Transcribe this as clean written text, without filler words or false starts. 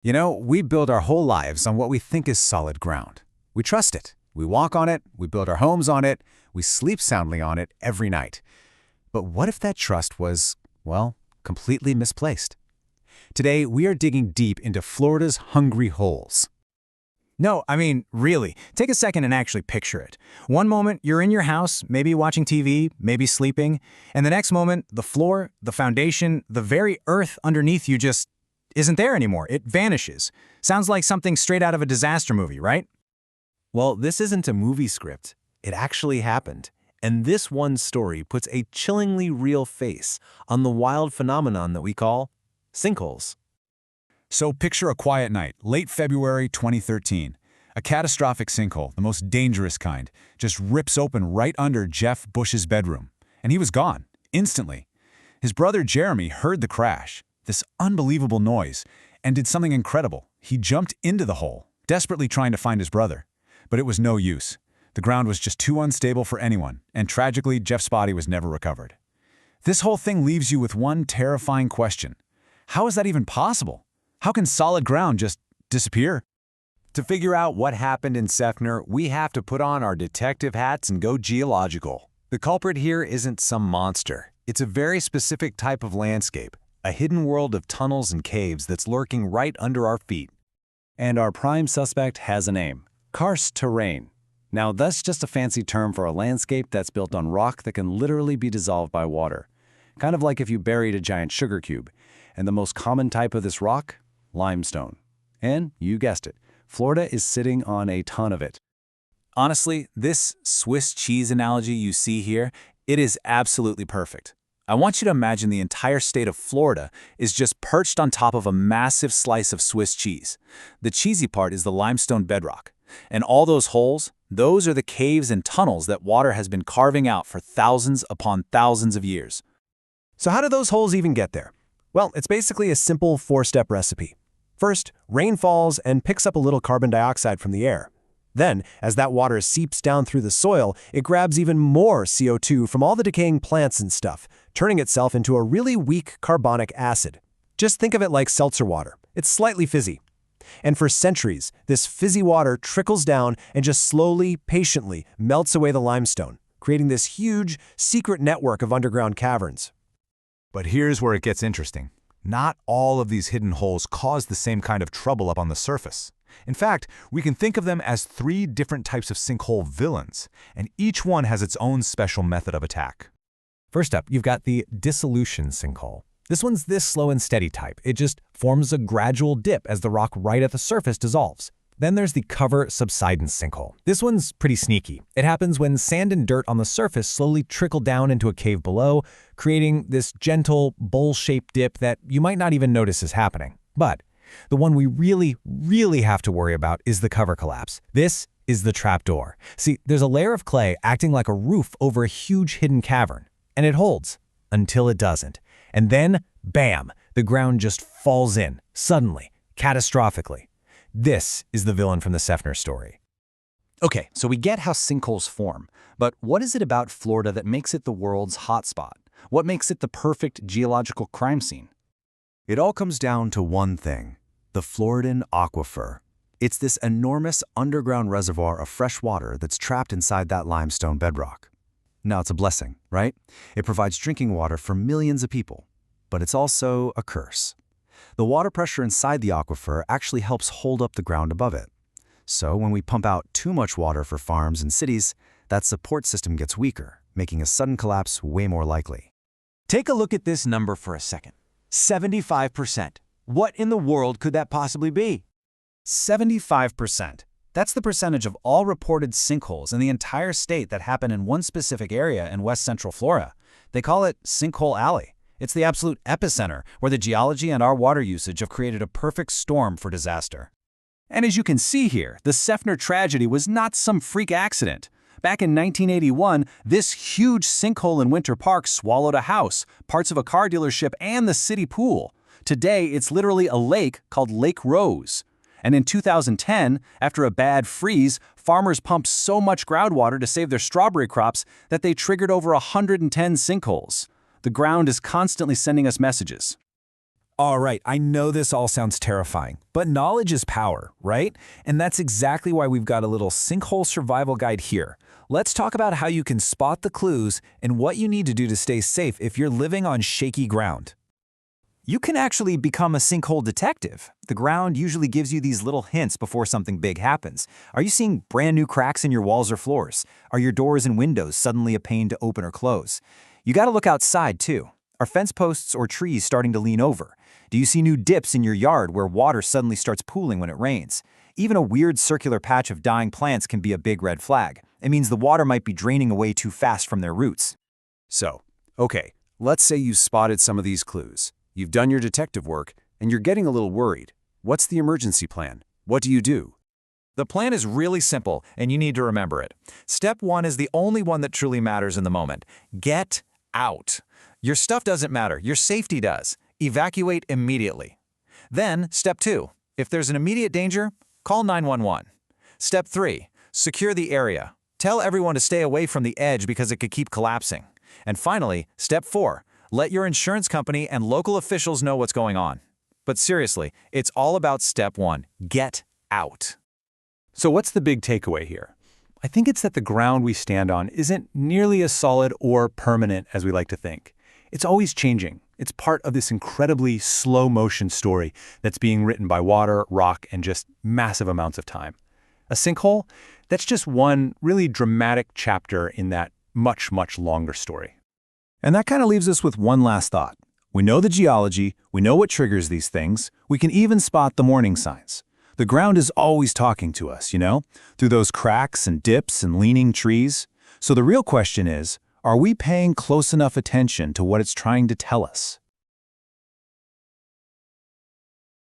You know, we build our whole lives on what we think is solid ground. We trust it. We walk on it. We build our homes on it. We sleep soundly on it every night. But what if that trust was, well, completely misplaced? Today, we are digging deep into Florida's hungry holes. No, I mean, really, take a second and actually picture it. One moment, you're in your house, maybe watching TV, maybe sleeping, and the next moment, the floor, the foundation, the very earth underneath you just isn't there anymore. It vanishes. Sounds like something straight out of a disaster movie, right? Well, this isn't a movie script. It actually happened. And this one story puts a chillingly real face on the wild phenomenon that we call sinkholes. So picture a quiet night, late February 2013. A catastrophic sinkhole, the most dangerous kind, just rips open right under Jeff Bush's bedroom. And he was gone, instantly. His brother Jeremy heard the crash, this unbelievable noise, and did something incredible. He jumped into the hole, desperately trying to find his brother. But it was no use. The ground was just too unstable for anyone, and tragically, Jeff's body was never recovered. This whole thing leaves you with one terrifying question. How is that even possible? How can solid ground just disappear? To figure out what happened in Seffner, we have to put on our detective hats and go geological. The culprit here isn't some monster. It's a very specific type of landscape, a hidden world of tunnels and caves that's lurking right under our feet. And our prime suspect has a name, karst terrain. Now, that's just a fancy term for a landscape that's built on rock that can literally be dissolved by water. Kind of like if you buried a giant sugar cube. And the most common type of this rock? Limestone. And, you guessed it, Florida is sitting on a ton of it. Honestly, this Swiss cheese analogy you see here, it is absolutely perfect. I want you to imagine the entire state of Florida is just perched on top of a massive slice of Swiss cheese. The cheesy part is the limestone bedrock. And all those holes, those are the caves and tunnels that water has been carving out for thousands upon thousands of years. So how do those holes even get there? Well, it's basically a simple four-step recipe. First, rain falls and picks up a little carbon dioxide from the air. Then, as that water seeps down through the soil, it grabs even more CO2 from all the decaying plants and stuff, turning itself into a really weak carbonic acid. Just think of it like seltzer water. It's slightly fizzy. And for centuries, this fizzy water trickles down and just slowly, patiently melts away the limestone, creating this huge, secret network of underground caverns. But here's where it gets interesting. Not all of these hidden holes cause the same kind of trouble up on the surface. In fact, we can think of them as three different types of sinkhole villains, and each one has its own special method of attack. First up, you've got the dissolution sinkhole. This one's this slow and steady type. It just forms a gradual dip as the rock right at the surface dissolves. Then there's the cover subsidence sinkhole. This one's pretty sneaky. It happens when sand and dirt on the surface slowly trickle down into a cave below, creating this gentle, bowl-shaped dip that you might not even notice is happening. But the one we really have to worry about is the cover collapse. This is the trapdoor. See, there's a layer of clay acting like a roof over a huge hidden cavern, and it holds until it doesn't. And then, bam, the ground just falls in, suddenly, catastrophically. This is the villain from the Seffner story. Okay, so we get how sinkholes form, but what is it about Florida that makes it the world's hotspot? What makes it the perfect geological crime scene? It all comes down to one thing, the Floridan aquifer. It's this enormous underground reservoir of fresh water that's trapped inside that limestone bedrock. Now, it's a blessing, right? It provides drinking water for millions of people, but it's also a curse. The water pressure inside the aquifer actually helps hold up the ground above it. So when we pump out too much water for farms and cities, that support system gets weaker, making a sudden collapse way more likely. Take a look at this number for a second. 75%. What in the world could that possibly be? 75%. That's the percentage of all reported sinkholes in the entire state that happen in one specific area in West Central Florida. They call it Sinkhole Alley. It's the absolute epicenter where the geology and our water usage have created a perfect storm for disaster. And as you can see here, the Seffner tragedy was not some freak accident. Back in 1981, this huge sinkhole in Winter Park swallowed a house, parts of a car dealership, and the city pool. Today, it's literally a lake called Lake Rose. And in 2010, after a bad freeze, farmers pumped so much groundwater to save their strawberry crops that they triggered over 110 sinkholes. The ground is constantly sending us messages. All right, I know this all sounds terrifying, but knowledge is power, right? And that's exactly why we've got a little sinkhole survival guide here. Let's talk about how you can spot the clues and what you need to do to stay safe if you're living on shaky ground. You can actually become a sinkhole detective. The ground usually gives you these little hints before something big happens. Are you seeing brand new cracks in your walls or floors? Are your doors and windows suddenly a pain to open or close? You gotta look outside too. Are fence posts or trees starting to lean over? Do you see new dips in your yard where water suddenly starts pooling when it rains? Even a weird circular patch of dying plants can be a big red flag. It means the water might be draining away too fast from their roots. So, okay, let's say you've spotted some of these clues. You've done your detective work, and you're getting a little worried. What's the emergency plan? What do you do? The plan is really simple, and you need to remember it. Step 1 is the only one that truly matters in the moment. Get out. Your stuff doesn't matter. Your safety does. Evacuate immediately. Then, step 2. If there's an immediate danger, call 911. Step 3. Secure the area. Tell everyone to stay away from the edge because it could keep collapsing. And finally, step 4. Let your insurance company and local officials know what's going on. But seriously, it's all about step 1. Get out. So what's the big takeaway here? I think it's that the ground we stand on isn't nearly as solid or permanent as we like to think. It's always changing. It's part of this incredibly slow-motion story that's being written by water, rock, and just massive amounts of time. A sinkhole? That's just one really dramatic chapter in that much, much longer story. And that kind of leaves us with one last thought. We know the geology, we know what triggers these things, we can even spot the warning signs. The ground is always talking to us, through those cracks and dips and leaning trees. So the real question is, are we paying close enough attention to what it's trying to tell us?